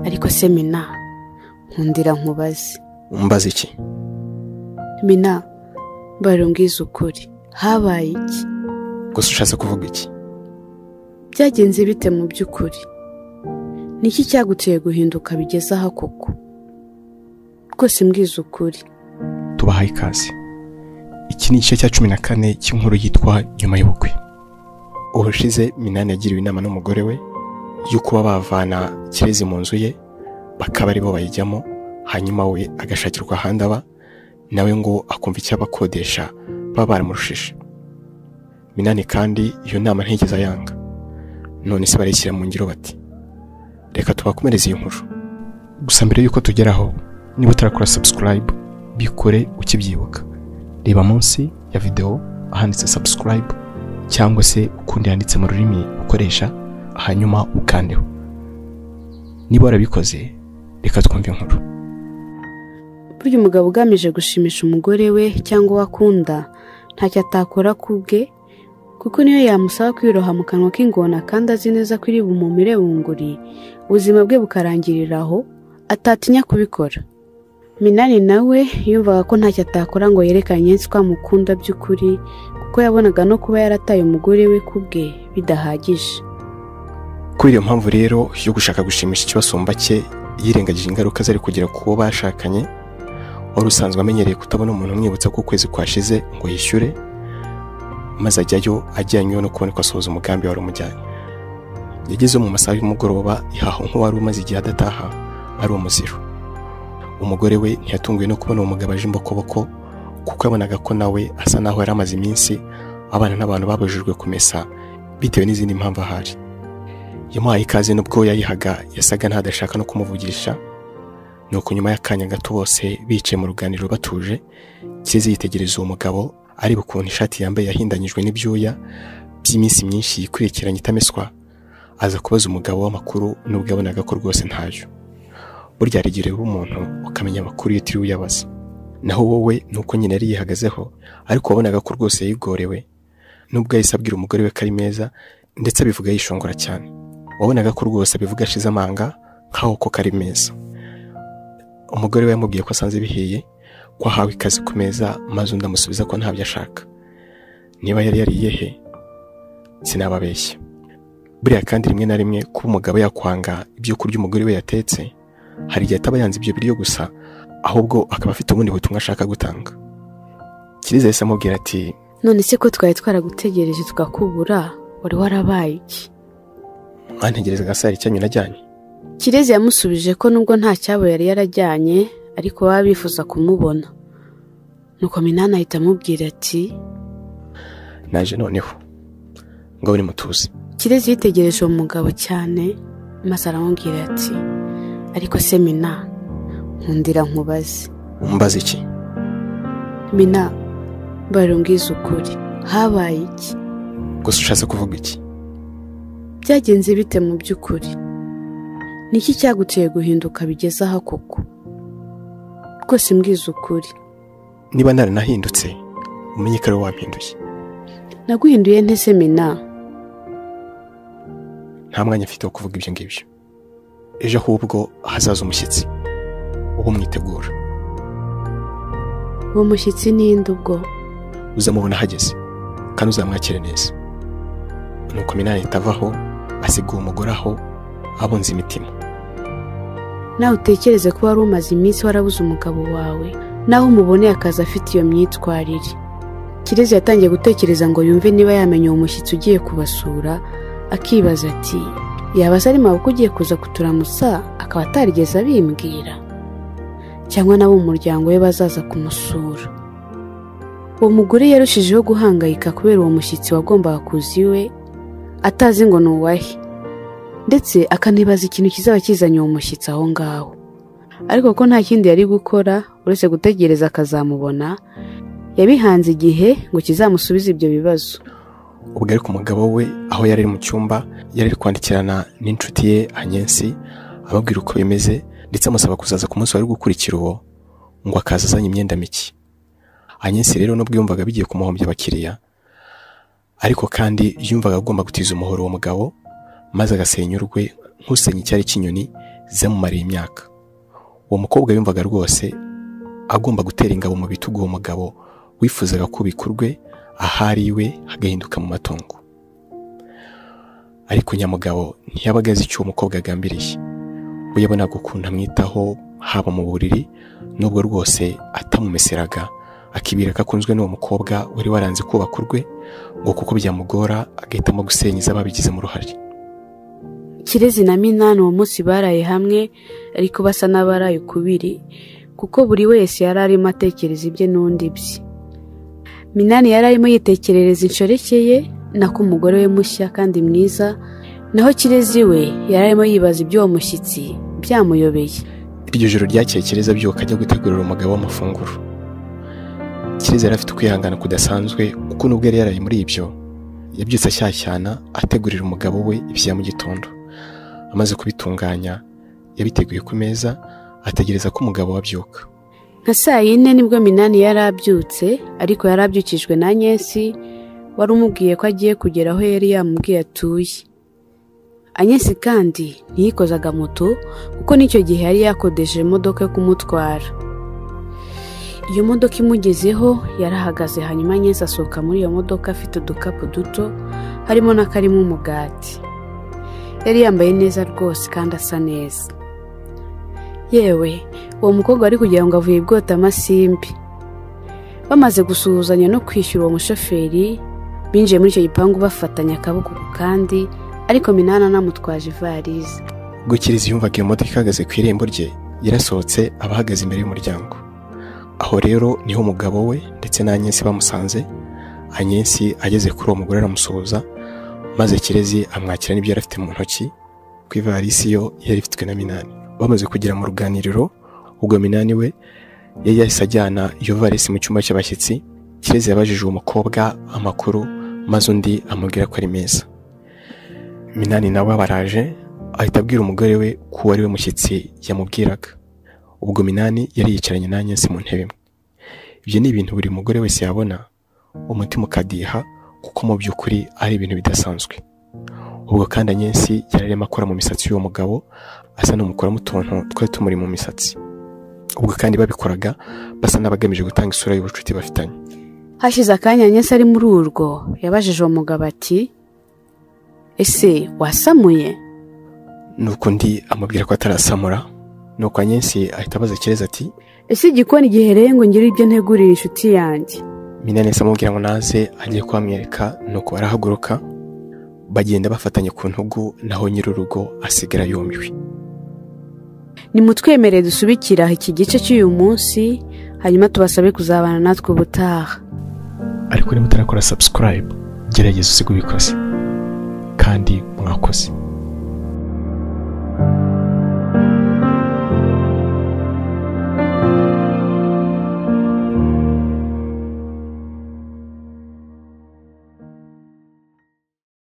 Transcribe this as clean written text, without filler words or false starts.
ariko se Mina nkundira nkubaze. Umbaza iki? Mina barongwiza ukuri, habaye iki? Gusa ushatse kuvuga iki? Byagenze bite mu by'ukuri? Niki cyaguteye guhinduka bigeze aha koko? Rwose mbwiza ukuri. Tubahaye ikaze. Iki ni igice cya 14 cy'inkuru yitwa Nyuma y'ubukwe. Ubushize Minani yagiriwe inama n'umugore we yuko bavana Kirezi mu nzu ye bakaba ari bo bayijyamo, hanyuma we agashakirwa ahandi aba, nawe ngo akumva icyo abakodesha baba baramurushishe. Minani kandi iyo nama ntigeze ayanga. None se barekira mu ngiro bati reka tubakomereze iyi nkuru. Gusa mbere yuko tugeraho, niba utarakora subscribe bikore ukibyibuka. Reba munsi ya video ahanditse subscribe cyangwa se ukundi yanditse mu rurimi ukoresha, hanyuma ukandeho. Niba warabikoze reka twumve inkuru. Burya umugabo ugamije gushimisha umugore we cyangwa wakunda ntacyo atakora kubwe, kuko niyo yamusaba kwiroha mu kanwa k'ingona kandi azi neza ko iri bumumire bunguri, ubuzima bwe bukarangirira aho, atatinya kubikora. Minani nawe yumvaga ko ntacyo atakora ngo yerekane ko amukunda by'ukuri, kuko yabonaga no kuba yarataye umugore we kubwe bidahagije. Kuri iyo mpamvu rero yo gushaka gushimisha ikibasumba cye, yirengagije ingaruka zari kugira kubo bashakanye, wari usanzwe amenyereye kutabona umuntu umwibutsa ko ukwezi kwashize ngo yishyure, maze ajyayo ajyanywe no kubona ko asohoza umugambi wari umujyanye. Yageze mu masaha y'umugoroba ihaho nk'uwari umaze igihe adataha ari umuziro. Umugore we ntiyatunguwe no kubona umugabo aje imbokoboko, kuko yabonaga ko nawe asa naho yari amaze iminsi abana n'abantu babujijwe kumesa bitewe n'izindi mpamvu ahari. Yamuhaye ikaze n'ubwo yayihaga yasaga ntadashaka no kumuvugisha. Nuko nyuma y'akanya gato bose bicaye mu ruganiriro batuje, Kirezi yitegereza uwo mugabo areba ukuntu ishati yambaye yahindanyijwe n'ibyuya by'iminsi myinshi yikurikiranye itameswa. Aza kubaza umugabo w'amakuru n'ubwo yabonaga ko rwose ntayo. Burya rigire umuntu ukamenya amakuru yitiriwe uyabaza. Naho wowe nuko nyine yari yihagazeho, ariko wabonaga ko rwose yigorewe, nubwo yahise abwira umugore we ko ari meza ndetse abivuga yishongora cyane. Wabonaga ko rwose abivuga ashize amanga nkaho ko kari meza. Umugore we yamubwiye ko asanze bihiye, ko ahawe ikaze ku meza, maze undi amusubiza ko ntabyo ashaka. Niba yari yariye he sinababeshya. Buriya kandi rimwe na rimwe kuba umugabo yakwanga ibyo kurya umugore we yatetse, hari igihe ataba yanze ibyo biryo gusa, ahubwo akaba afite ubundi butumwa ashaka gutanga. Kirezi yahise amubwira ati none se ko twari twaragutegereje tukakubura, wari warabaye iki? Mwantegereza gasari cyanyu najyanye. Kirezi yamusubije ko nubwo nta cyabo yari yarajyanye, ariko baba bifuza kumubona. Nuko Minani ahita amubwira ati naje noneho ngo uri mutuzi. Kirezi yitegereje uwo mugabo cyane, maze aramubwira ati ariko se Mina nkundira nkubaze. Umbaza iki? Mina barongwiza ukuri, habaye iki? Gusa ushatse kuvuga iki? Byagenze bite mu by'ukuri? Niki cyaguteye guhinduka bigeze aha koko? Rwose mbwiza ukuri. Niba naranahindutse umenye ko ari wampinduye. Naguhinduye nte se Mina? Nta mwanya mfite wo kuvuga ibyo ngibyo. Ejo ahubwo hazaza umushyitsi, uwo mwitegura. Uwo mushyitsi ni nde ubwo? Uzamubona hageze kandi uzamwakire neza. Nuko Minani itavaho asiga uwo mugore aho abunze imitima. Nawe utekereze ko wari umaze iminsi warabuze umugabo wawe, naho umuboneye akazi afite iyo myitwarire. Kirezi yatangiye gutekereza ngo yumve niba yamenye uwo mushyitsi ugiye kubasura, akibaza ati yaba se ari maboko ugiye kuza kuturamutsa akaba atarigeze abimbwira, cyangwa nabo umuryango we bazaza kumusura. Uwo mugore yarushijeho guhangayika kubera uwo mushyitsi wagombaga kuza iwe, atazi ngo ni uwahe, ndetse akanibaza ikintu kizaba kizanye uwo mushyitsi aho ngaho. Ariko ko nta kindi yari gukora uretse gutegereza akazamubona, yabihanze igihe ngo kizamusubize ibyo bibazo. Ubwo ariko umugabo we aho yari mu cyumba yari kwandikirana n'inshuti ye Anyensi, ababwira uko bimeze ndetse amusaba kuzaza ku munsi wari gukurikira uwo, ngo akaza azanye imyenda mike. Anyensi rero nubwo yumvaga bigiye kumuhombya abakiriya, ariko kandi yumvaga agomba gutiza umuhoro uwo mugabo, maze agasenyurwe nk'usenya icyari cy'inyoni zamumariye imyaka. Uwo mukobwa yumvaga rwose agomba gutera ingabo mu bitugu uwo mugabo wifuzaga kubika urwe ahari iwe hagahinduka mu matongo. Ariko nyamugabo ntiyabaga azi icyo uwo mukobwa agambiriye. We yabonaga ukuntu amwitaho haba mu buriri, nubwo rwose atamumeseraga, akibwira ko akunzwe n'uwo mukobwa wari waranze kubaka urwe, ngo kuko byamugora agahitamo gusenyiza ababigizemo uruhare. Kirezi na Minani uwo munsi baraye hamwe, ariko basa n'abaraye ukubiri, kuko buri wese yari arimo atekereza ibye n'undi bye. Minani yari arimo yitekerereza inshoreke ye nako umugore we mushya kandi mwiza, naho Kirezi we yari arimo yibaza iby'uwo mushyitsi byamuyobeye. Iryo joro ryakeye Kirezi abyuka ajya gutegurira umugabo w'amafunguro. Kirezi yari afite ukwihangana kudasanzwe, kuko nubwo yari yaraye muri ibyo, yabyutse ashyashyana ategurira umugabo we ibya mu gitondo. Amaze kubitunganya yabiteguye ku meza, ategereza ko umugabo abyuka. Nka saa yine nibwo Minani yari abyutse, ariko yari abyukijwe na Anyesi wari umubwiye ko agiye kugera aho yari yamubwiye atuye. Anyesi kandi ntiyikozaga moto, kuko n'icyo gihe yari yakodeje imodoka yo kumutwara. Iyo modoka imugezeho yarahagaze, hanyuma Anyesi asohoka muri iyo modoka afite udukapu duto, harimo n'akarimo umugati. Yari yambaye neza rwose kandi asa neza. Yewe uwo mukobwa ari kugira ngo avuye bwota amasimbi. Bamaze gusuhuzanya no kwishyura uwo mushoferi, binjiye muri icyo gipangu bafatanya akaboko kandi, ariko Minani anamutwaje ivarize. Ubwo Kirezi yumvaga iyo modoka ihagaze ku irembo rye, yarasohotse abahagaze imbere y'umuryango. Aho rero niho umugabo we ndetse na Anyesi bamusanze. Anyesi ageze kuri uwo mugore aramusuhuza, maze Kirezi amwakira n'ibyo yari afite mu ntoki, ku ivarisi yo yari ifitwe na Minani. Bamaze kugera mu ruganiriro, ubwo Minani we yari yahise ajyana iyo varisi mu cyumba cy'abashyitsi. Kirezi yabajije uwo mukobwa amakuru, maze undi amubwira ko ari meza. Minani nawe baraje, ahita abwira umugore we ko ari we mushyitsi yamubwiraga. Ubwo Minani yari yicaranye na Anyesi mu ntebe imwe. Ibyo ni ibintu buri mugore wese yabona, umutima ukadiha, kuko mu by'ukuri ari ibintu bidasanzwe. Ubwo kandi Anyesi yari arimo akora mu misatsi y'uwo mugabo, asa n'umukora mu tuntu twari tumuri mu misatsi. Ubwo kandi babikoraga basa n'abagamije gutanga isura y'ubucuti bafitanye. Hashize akanya Anyesi ari muri urwo, yabajije uwo mugabo ati, ese wasamuye? Nuko undi amubwira ko atarasamura. Nuko Anyesi ahita abaza Kirezi ati, ese igikoni gihereye ngo ngire ibyo ntegurira inshuti yanjye? Minani amubwira ngo naze agiye kwamwereka. Nuko barahaguruka bagenda bafatanye ku ntugu, naho nyir'urugo asigara yumiwe. Nimutwemerere dusubikira iki gice cy'uyu munsi, hanyuma tubasabe kuzabana natwe ubutaha. Ariko niba utarakora subscribe, gerageza usige ubikoze. Kandi mwakoze.